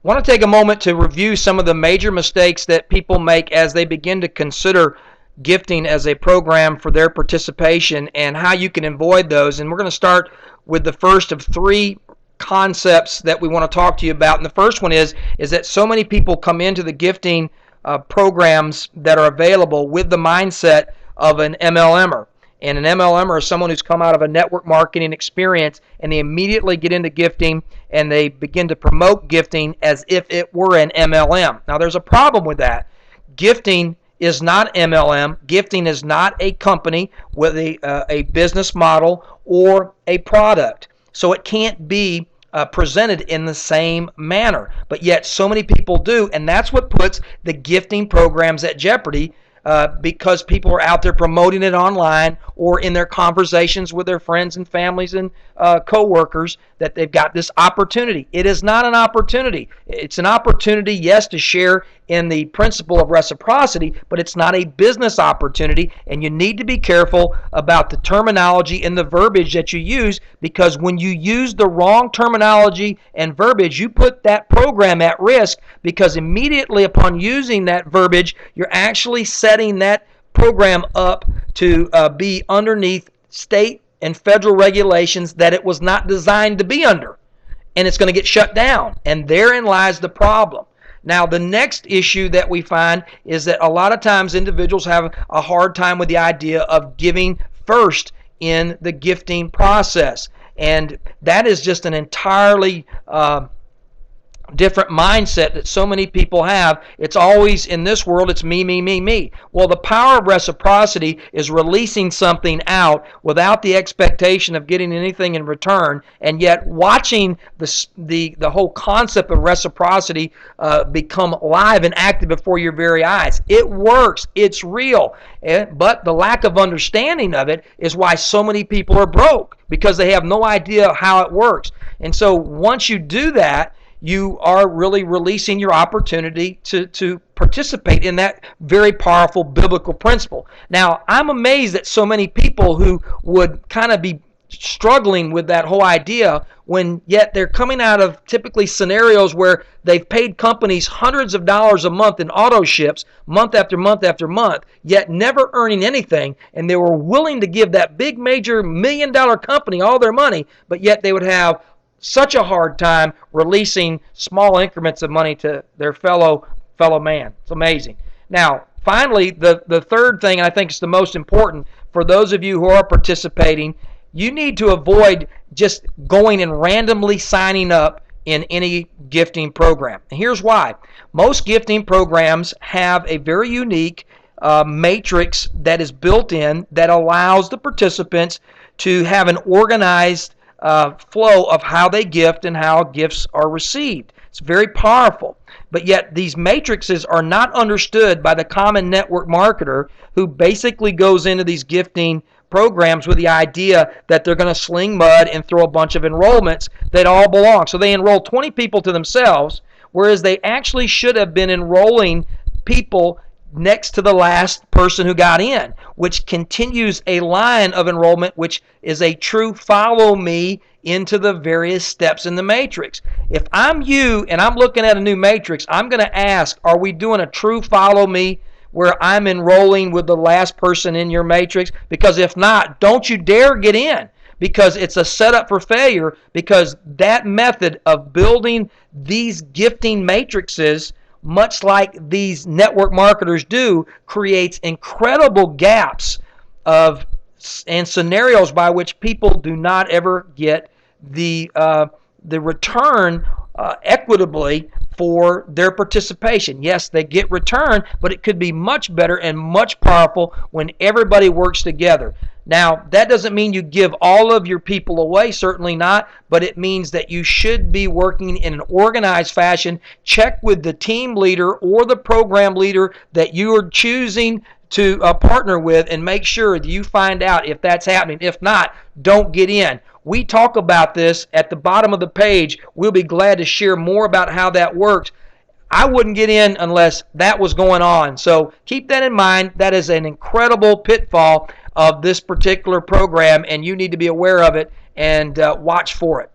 I want to take a moment to review some of the major mistakes that people make as they begin to consider gifting as a program for their participation and how you can avoid those. And we're going to start with the first of three concepts that we want to talk to you about. And the first one is that so many people come into the gifting programs that are available with the mindset of an MLMer. And an MLMer is someone who's come out of a network marketing experience, and they immediately get into gifting and they begin to promote gifting as if it were an MLM. Now, there's a problem with that. Gifting is not MLM. Gifting is not a company with a business model or a product. So it can't be presented in the same manner. But yet so many people do, and that's what puts the gifting programs at jeopardy, because people are out there promoting it online or in their conversations with their friends and families and co-workers that they've got this opportunity. It is not an opportunity. It's an opportunity, yes, to share in the principle of reciprocity, but it's not a business opportunity, and you need to be careful about the terminology and the verbiage that you use, because when you use the wrong terminology and verbiage, you put that program at risk, because immediately upon using that verbiage, you're actually setting that program up to be underneath state and federal regulations that it was not designed to be under, and it's going to get shut down, and therein lies the problem. Now, the next issue that we find is that a lot of times individuals have a hard time with the idea of giving first in the gifting process, and that is just an entirely different mindset that so many people have. It's always, in this world, it's me, me, me, me. Well, the power of reciprocity is releasing something out without the expectation of getting anything in return, and yet watching the whole concept of reciprocity become live and active before your very eyes. It works. It's real. But the lack of understanding of it is why so many people are broke, because they have no idea how it works. And so once you do that, you are really releasing your opportunity to participate in that very powerful biblical principle. Now, I'm amazed at so many people who would kind of be struggling with that whole idea, when yet they're coming out of typically scenarios where they've paid companies hundreds of dollars a month in auto ships month after month after month, yet never earning anything, and they were willing to give that big major $1 million company all their money, but yet they would have such a hard time releasing small increments of money to their fellow man. It's amazing. Now, finally, the third thing, and I think it's the most important, for those of you who are participating, you need to avoid just going and randomly signing up in any gifting program. And here's why. Most gifting programs have a very unique matrix that is built in that allows the participants to have an organized flow of how they gift and how gifts are received. It's very powerful. But yet these matrices are not understood by the common network marketer, who basically goes into these gifting programs with the idea that they're going to sling mud and throw a bunch of enrollments that all belong. So they enroll 20 people to themselves, whereas they actually should have been enrolling people next to the last person who got in, which continues a line of enrollment, which is a true follow me into the various steps in the matrix. If I'm you and I'm looking at a new matrix, I'm going to ask, are we doing a true follow me where I'm enrolling with the last person in your matrix? Because if not, don't you dare get in, because it's a setup for failure, because that method of building these gifting matrices, much like these network marketers do, creates incredible gaps and scenarios by which people do not ever get the return equitably for their participation. Yes, they get return, but it could be much better and much powerful when everybody works together. Now, that doesn't mean you give all of your people away, certainly not, but it means that you should be working in an organized fashion. Check with the team leader or the program leader that you are choosing to partner with, and make sure that you find out if that's happening. If not, don't get in. We talk about this at the bottom of the page. We'll be glad to share more about how that works. I wouldn't get in unless that was going on. So keep that in mind. That is an incredible pitfall of this particular program, and you need to be aware of it and watch for it.